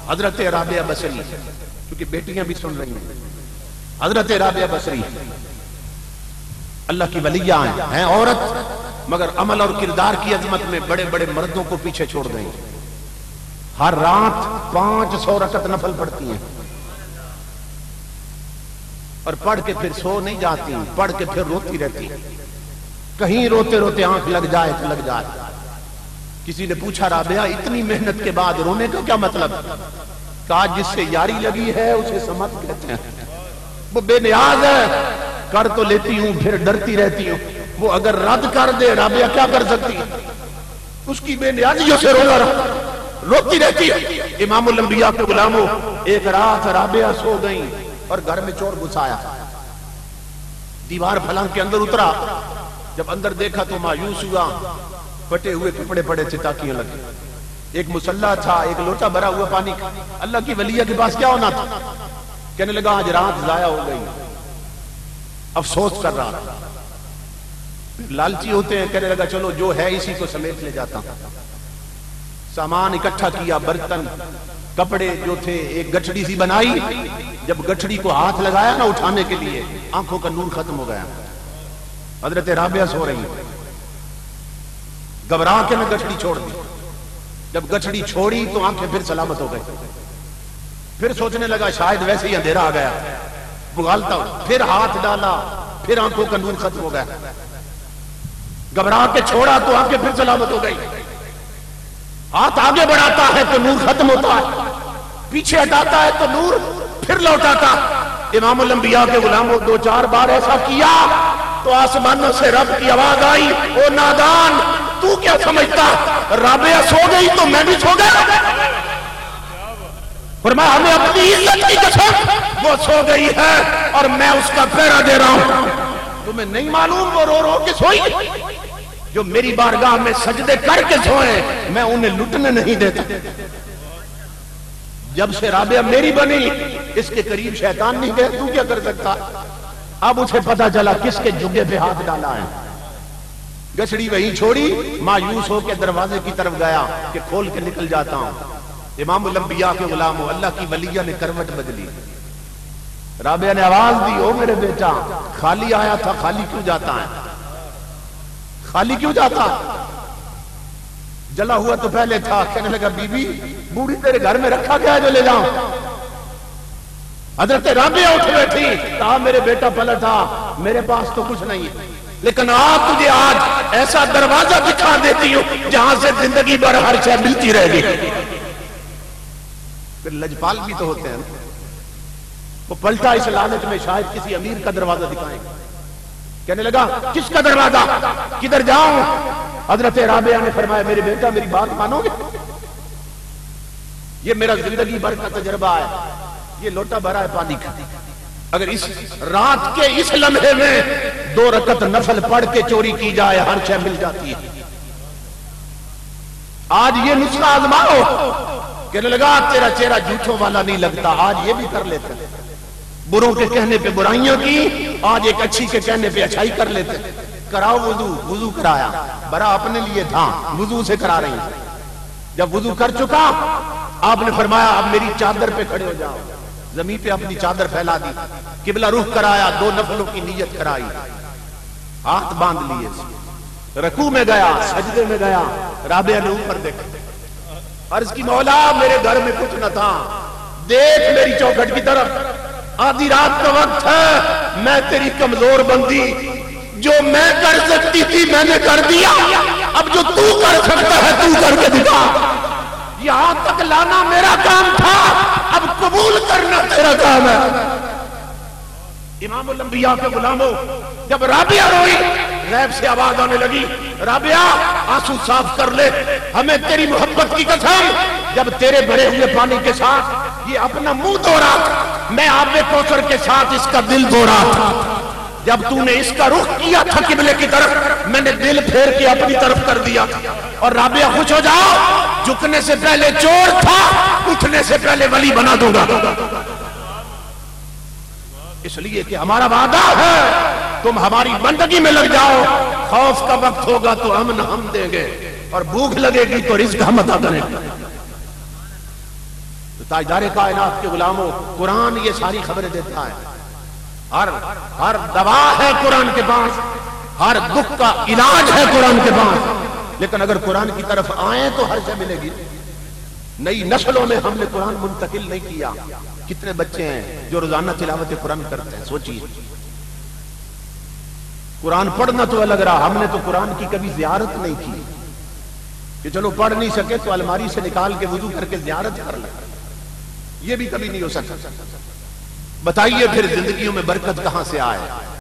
حضرت رابعہ بصری، کیونکہ بیٹیاں بھی سن رہی ہیں، حضرت رابعہ بصری اللہ کی ولیہ ہیں عورت، مگر عمل اور کردار کی عظمت میں بڑے بڑے مردوں کو پیچھے چھوڑ گئی. ہر رات 500 رکعت نفل پڑھتی ہیں، اور پڑھ کے پھر سو نہیں جاتی، پڑھ کے پھر روتی رہتی، کہیں روتے روتے آنکھ لگ جائے تو لگ جائے. کسی نے پوچھا رابعہ اتنی محنت کے بعد رونے کا کیا مطلب؟ کہا جس سے یاری لگی ہے اسے سمت کہتے ہیں. وہ بے نیاز ہے، کر تو لیتی ہوں پھر ڈرتی رہتی ہوں. وہ اگر رد کر دے رابعہ کیا کر سکتی؟ اس کی بے نیازیوں سے روتی رہتی ہے. امام الانبیاء کے غلاموں، ایک رات رابعہ سو گئیں اور گھر میں چور گھس آیا، دیوار پھلانگ کے اندر اترا. جب اندر دیکھا تو مایوس ہوا، پھٹے ہوئے کپڑے پڑے تھے، تاکیاں لگی، ایک مسلح تھا، ایک لوٹا بھرا ہوا پانی کا. اللہ کی ولیہ کے پاس کیا ہونا تھا؟ کہنے لگا آج رات ضائع ہو گئی، افسوس کر رہا. لالچی ہوتے ہیں، کہنے لگا چلو جو ہے اسی کو سمیٹ لے جاتا ہوں. سامان اکٹھا کیا، برتن کپڑے جو تھے، ایک گٹھڑی سی بنائی. جب گٹھڑی کو ہاتھ لگایا نا اٹھانے کے لیے، آنکھوں کا نور ختم ہو گیا. حضرت رابعہ سو رہی، گھبرا کے میں گٹھڑی چھوڑ دی. جب گٹھڑی چھوڑی تو آنکھیں پھر سلامت ہو گئی. پھر سوچنے لگا شاید ویسے ہی اندھیرا آ گیا، بغالتا ہوں. پھر ہاتھ ڈالا، پھر آنکھوں کا نور ختم ہو گیا. گھبرا کے چھوڑا تو آنکھیں پھر سلامت ہو گئی. ہاتھ آگے بڑھاتا ہے تو نور ختم ہوتا ہے، پیچھے ہٹاتا ہے تو نور پھر لوٹاتا. امام الانبیاء کے غلاموں، 2-4 بار ایسا کیا تو آسمانوں سے رب کی آواز آئی، او نادان تو کیا سمجھتا رابعہ سو گئی تو میں بھی سو گیا؟ فرمایا ہمیں اپنی عزت کی قسم، وہ سو گئی ہے اور میں اس کا پہرا دے رہا ہوں. تمہیں نہیں معلوم وہ رو رو کے سوئی؟ جو میری بارگاہ میں سجدے کر کے سوئے میں انہیں لٹنے نہیں دیتا. جب سے رابعہ میری بنی اس کے قریب شیطان نہیں گئے. تو کیا کر سکتا؟ اب اسے پتا چلا کس کے جگے پہ ہاتھ ڈالا ہے. گچڑی وہیں چھوڑی، مایوس ہو کے دروازے کی طرف گیا کہ کھول کے نکل جاتا ہوں. امام الانبیاء کے غلاموں، اللہ کی ولیہ نے کروٹ بدلی. رابعہ نے آواز دی، او میرے بیٹا خالی آیا تھا، خالی کیوں جاتا ہے؟ خالی کیوں جاتا؟ جلا ہوا تو پہلے تھا. کہنے لگا بی بی بوڑھی تیرے گھر میں رکھا گیا ہے جو لے جاؤں؟ حضرت رابعہ اٹھ بیٹھی، کہا میرے بیٹا پلٹا، میرے پاس تو کچھ نہیں، لیکن تجھے آج ایسا دروازہ دکھا دیتی ہوں جہاں سے زندگی بھر ہر شے ملتی رہے گی. پھر لجپال بھی تو ہوتے ہیں. وہ پلٹا اس لالچ میں شاید کسی امیر کا دروازہ دکھائیں. کہنے لگا کس کا دروازہ، کدھر جاؤں؟ حضرت رابعہ نے فرمایا میرے بیٹا میری بات مانو گے؟ یہ میرا زندگی بھر کا تجربہ ہے، یہ لوٹا بھرا ہے پانی کا. اگر اس رات کے اس لمحے میں 2 رکعت نفل پڑھ کے چوری کی جائے ہر شے مل جاتی ہے. آج یہ نسخہ آزماؤ. کہنے لگا تیرا چہرہ جھوٹوں والا نہیں لگتا، آج یہ بھی کر لیتے. بروں کے کہنے پہ برائیاں کی، آج ایک اچھی کے کہنے پہ اچھائی کر لیتے. کراؤ وضو کرایا، برا اپنے لیے تھا، وضو سے کرا رہی. جب وضو کر چکا آپ نے فرمایا اب میری چادر پہ کھڑے ہو جاؤ. زمین پہ اپنی چادر پھیلا دی، قبلہ رخ کرایا، 2 نفلوں کی نیت کرائی، ہاتھ باندھ لیے، رکوع میں گیا، سجدے میں گیا. رابعہ نے اوپر دیکھا، عرض کی مولا میرے گھر میں کچھ نہ تھا، دیکھ میری چوکھٹ کی طرف، آدھی رات کا وقت ہے، میں تیری کمزور بندی، جو میں کر سکتی تھی میں نے کر دیا، اب جو تو کر سکتا ہے تو کر کے دکھا. یہاں تک لانا میرا کام تھا، اب قبول کرنا تیرا کام ہے. امام الانبیاء کے غلاموں، جب رابعہ روئی غیب سے آواز آنے لگی، رابعہ آنسو صاف کر لے، ہمیں تیری محبت کی قسم، جب تیرے بھرے ہوئے پانی کے ساتھ یہ اپنا منہ دھو رہا تھا، میں آب کوثر کے ساتھ اس کا دل دھو رہا تھا. جب تو نے اس کا رخ کیا تھا قبلے کی طرف، میں نے دل پھیر کے اپنی طرف کر دیا. اور رابعہ خوش ہو جاؤ، جھکنے سے پہلے چور تھا، اٹھنے سے پہلے ولی بنا دوں گا. اس لیے کہ ہمارا وعدہ ہے تم ہماری بندگی میں لگ جاؤ، خوف کا وقت ہوگا تو امن ہم دیں گے، اور بھوک لگے گی تو رزق ہم عطا کریں گے. تو تاجدار کائنات کے غلاموں، قرآن یہ ساری خبریں دیتا ہے، ہر دوا ہے قرآن کے پاس، ہر دکھ کا علاج ہے قرآن کے پاس، لیکن اگر قرآن کی طرف آئیں تو ہر شے ملے گی۔ نئی نسلوں میں ہم نے قرآن منتقل نہیں کیا۔ کتنے بچے ہیں جو روزانہ تلاوت قرآن کرتے ہیں، سوچیے۔ قرآن پڑھنا تو الگ رہا، ہم نے تو قرآن کی کبھی زیارت نہیں کی کہ چلو پڑھ نہیں سکے تو الماری سے نکال کے وضو کر کے زیارت کر لیں، یہ بھی کبھی نہیں ہو سکتا۔ بتائیے پھر زندگیوں میں برکت کہاں سے آئے؟